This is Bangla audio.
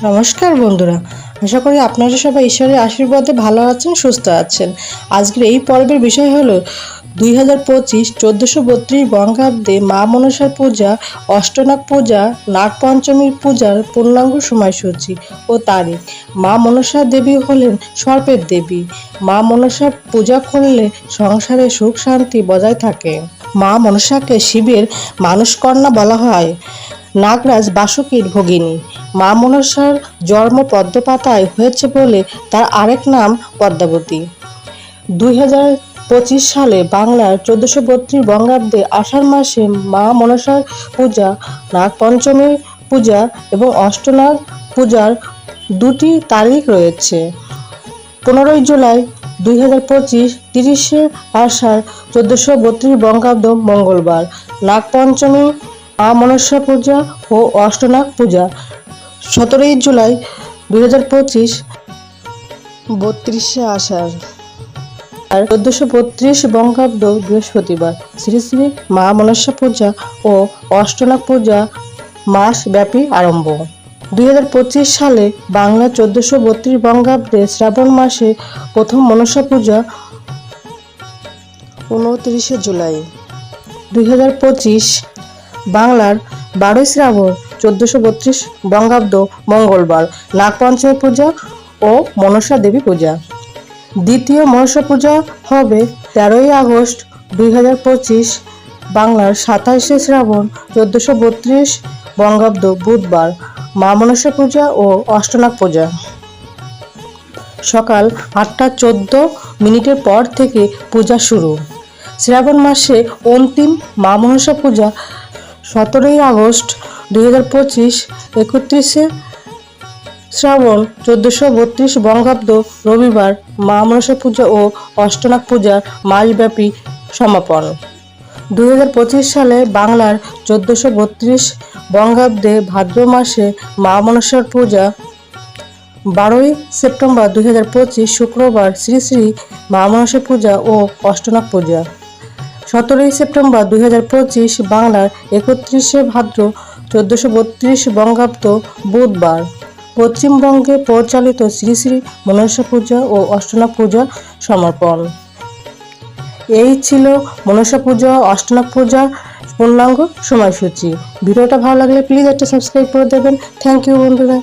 নমস্কার বন্ধুরা, আশা করি আপনারা সবাই ঈশ্বরের আশীর্বাদে ভালো আছেন, সুস্থ আছেন। আজকের এই পর্বের বিষয় হলো 2025 1432 বঙ্গাব্দে মা মনসার পূজা, অষ্টনাগ পূজা, নাগপঞ্চমীর পূজার পূর্ণাঙ্গ সময়সূচি ও তারিখ। মা মনসা দেবী হলেন সর্পের দেবী। মা মনসার পূজা করলে সংসারে সুখ শান্তি বজায় থাকে। মা মনসাকে শিবের মানসকন্যা বলা হয়, নাগরাজ বাসুকীর ভগিনী। মা মনসার জন্ম পদ্মপাতায় হয়েছে বলে তার আরেক নাম পদ্মাবতী। 2025 সালে বাংলার 1432 বঙ্গাব্দে আষাঢ় মাসে মা মনসার পূজা, নাগপঞ্চমীর পূজা এবং অষ্টনাগ পূজার দুটি তারিখ রয়েছে। 15 জুলাই 2025, 30 আষাঢ় 1432 বঙ্গাব্দ মঙ্গলবার। নাগপঞ্চমী, মা মনসা পূজা ও অষ্টনাগ পূজা 17 জুলাই 2025, 32 আষাঢ় আর 1432 বঙ্গাব্দ বৃহস্পতিবার। শ্রী শ্রী মা মনসা পূজা ও অষ্টনাগ পূজা মাস ব্যাপী আরম্ভ। 2025 সালে বাংলা 1432 বঙ্গাব্দে শ্রাবণ মাসে প্রথম মনসা পূজা 29 জুলাই। 2025 বাংলার 12 শ্রাবণ 1432 বঙ্গাব্দ মঙ্গলবার নাগপঞ্চমী পূজা ও মনসা দেবী পূজা। দ্বিতীয় মনসা পূজা হবে 13 আগস্ট 2025 বাংলার 27 শ্রাবণ 1432 বঙ্গাব্দ বুধবার। মা মনসা পূজা ও অষ্টনাগ পূজা সকাল 8টা 14 পর থেকে পূজা শুরু। শ্রাবণ মাসে অন্তিম মা মনসা পূজা 17 আগস্ট 2025, 31 শ্রাবণ 1432 বঙ্গাব্দ রবিবার। মা মনসা পূজা ও অষ্টনাগ পূজার মাসব্যাপী সমাপন। 2025 সালে বাংলার 1432 বঙ্গাব্দে ভাদ্র মাসে মা মনসার পূজা। 12 সেপ্টেম্বর 2025 শুক্রবার শ্রী শ্রী মা মনসা পূজা ও অষ্টনাগ পূজা। 17 সেপ্টেম্বর 2025 বাংলার 31 ভাদ্র 1432 বঙ্গাব্দ বুধবার। পশ্চিমবঙ্গে পরিচালিত শ্রী শ্রী মনসা পূজা ও অষ্টনাগ পূজা সমর্পণ। এই ছিল মনসা পূজা অষ্টনাগ পূজার পূর্ণাঙ্গ সময়সূচি। ভিডিওটা ভালো লাগলে প্লিজ একটা সাবস্ক্রাইব করে দেবেন। থ্যাংক ইউ বন্ধুরা।